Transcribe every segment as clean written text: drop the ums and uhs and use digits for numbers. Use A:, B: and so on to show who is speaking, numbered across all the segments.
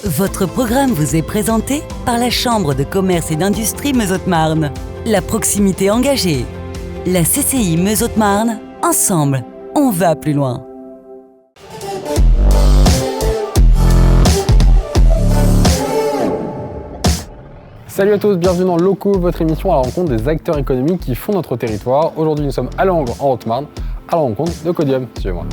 A: Votre programme vous est présenté par la Chambre de commerce et d'industrie Meuse-Haute-Marne. La proximité engagée. La CCI Meuse-Haute-Marne, ensemble, on va plus loin.
B: Salut à tous, bienvenue dans Locaux, votre émission à la rencontre des acteurs économiques qui font notre territoire. Aujourd'hui, nous sommes à Langres, en Haute-Marne, à la rencontre de Codium. Suivez-moi.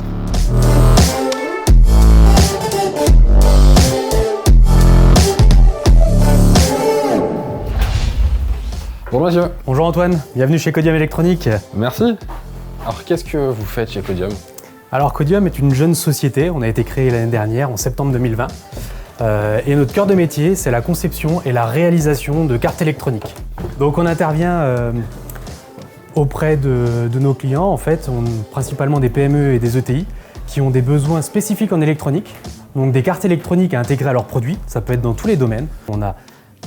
B: Bonjour monsieur.
C: Bonjour Antoine, bienvenue chez Codium Électronique.
B: Merci. Alors qu'est-ce que vous faites chez Codium?
C: Alors Codium est une jeune société, on a été créé l'année dernière, en septembre 2020. Et notre cœur de métier, c'est la conception et la réalisation de cartes électroniques. Donc on intervient auprès de nos clients, en fait, principalement des PME et des ETI, qui ont des besoins spécifiques en électronique, donc des cartes électroniques à intégrer à leurs produits, ça peut être dans tous les domaines. On a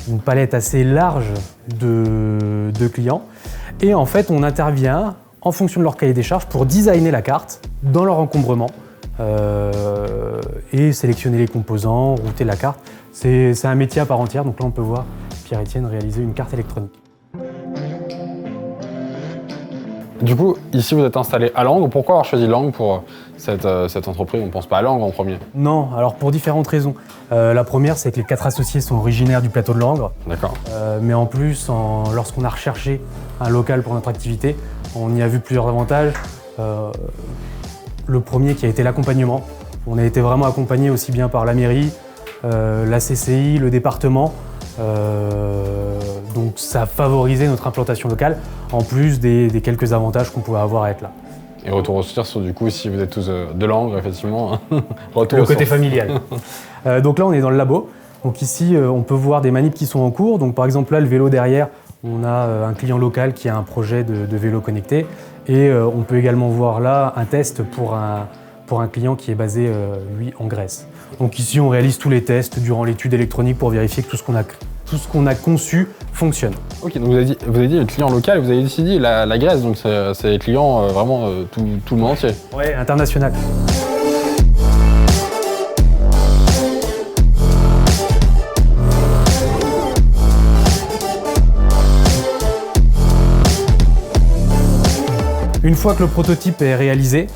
C: une palette assez large de clients, et en fait on intervient en fonction de leur cahier des charges pour designer la carte dans leur encombrement, et sélectionner les composants, router la carte. C'est un métier à part entière, donc là on peut voir Pierre-Étienne réaliser une carte électronique.
B: Du coup, ici vous êtes installé à Langres. Pourquoi avoir choisi Langres pour cette entreprise? On ne pense pas à Langres en premier.
C: Non, alors pour différentes raisons. La première, c'est que les 4 associés sont originaires du plateau de Langres.
B: D'accord.
C: Mais en plus, lorsqu'on a recherché un local pour notre activité, on y a vu plusieurs avantages. Le premier qui a été l'accompagnement. On a été vraiment accompagné aussi bien par la mairie, la CCI, le département. Donc ça a favorisé notre implantation locale, en plus des quelques avantages qu'on pouvait avoir à être là.
B: Et retour aux sources, du coup, si vous êtes tous de Langres, effectivement, retour
C: Le
B: aux
C: côté
B: sources.
C: familial. Donc là, on est dans le labo. Donc ici, on peut voir des manips qui sont en cours. Donc par exemple, là, le vélo derrière, on a un client local qui a un projet de vélo connecté. Et on peut également voir là un test pour un client qui est basé, lui, en Grèce. Donc ici, on réalise tous les tests durant l'étude électronique pour vérifier que tout ce qu'on a conçu fonctionne.
B: Ok, donc vous avez dit le client local, vous avez décidé la Grèce, donc c'est les clients vraiment tout le monde entier.
C: Ouais, international. Une fois que le prototype est réalisé,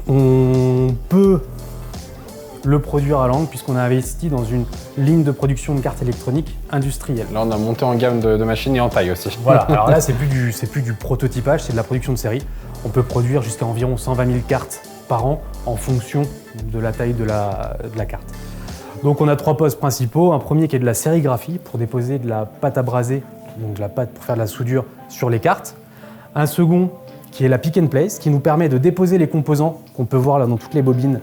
C: on peut le produire à Langres puisqu'on a investi dans une ligne de production de cartes électroniques industrielle.
B: Là, on a monté en gamme de machines et en taille aussi.
C: Voilà, alors là, c'est plus du prototypage, c'est de la production de série. On peut produire jusqu'à environ 120 000 cartes par an en fonction de la taille de la carte. Donc on a 3 postes principaux. Un premier qui est de la sérigraphie pour déposer de la pâte à braser, donc de la pâte pour faire de la soudure sur les cartes. Un second qui est la pick and place, qui nous permet de déposer les composants qu'on peut voir là dans toutes les bobines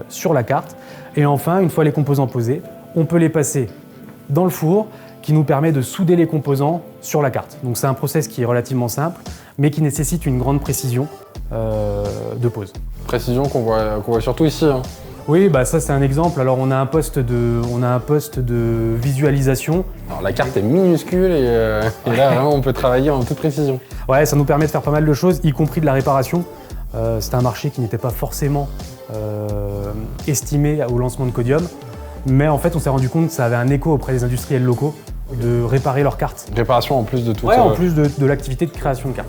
C: sur la carte. Et enfin, une fois les composants posés, on peut les passer dans le four, qui nous permet de souder les composants sur la carte. Donc c'est un process qui est relativement simple, mais qui nécessite une grande précision de pose.
B: Précision qu'on voit surtout ici. Hein.
C: Oui, bah ça c'est un exemple. Alors on a un poste de visualisation.
B: Alors la carte est minuscule et là vraiment on peut travailler en toute précision.
C: Ouais, ça nous permet de faire pas mal de choses, y compris de la réparation. C'était un marché qui n'était pas forcément estimé au lancement de Codium, mais en fait on s'est rendu compte que ça avait un écho auprès des industriels locaux de réparer leurs cartes.
B: Réparation en plus de tout.
C: Ouais, en plus de l'activité de création de cartes.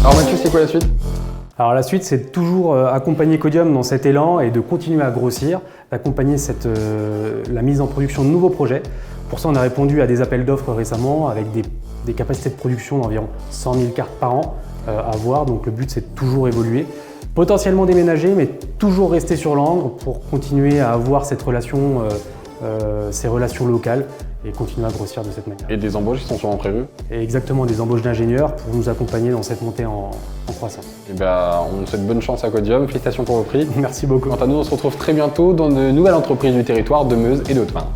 B: Alors Mathieu, c'est quoi la suite?
C: Alors la suite, c'est toujours accompagner Codium dans cet élan et de continuer à grossir, d'accompagner la mise en production de nouveaux projets. Pour ça, on a répondu à des appels d'offres récemment avec des capacités de production d'environ 100 000 cartes par an à voir. Donc le but, c'est de toujours évoluer, potentiellement déménager, mais toujours rester sur Langres pour continuer à avoir ces relations locales et continuer à grossir de cette manière.
B: Et des embauches qui sont sûrement prévues?
C: Et exactement, des embauches d'ingénieurs pour nous accompagner dans cette montée en croissance.
B: Et ben, on souhaite bonne chance à Codium, félicitations pour vos prix.
C: Merci beaucoup.
B: Quant à nous, on se retrouve très bientôt dans de nouvelles entreprises du territoire de Meuse et de Haute-Marne.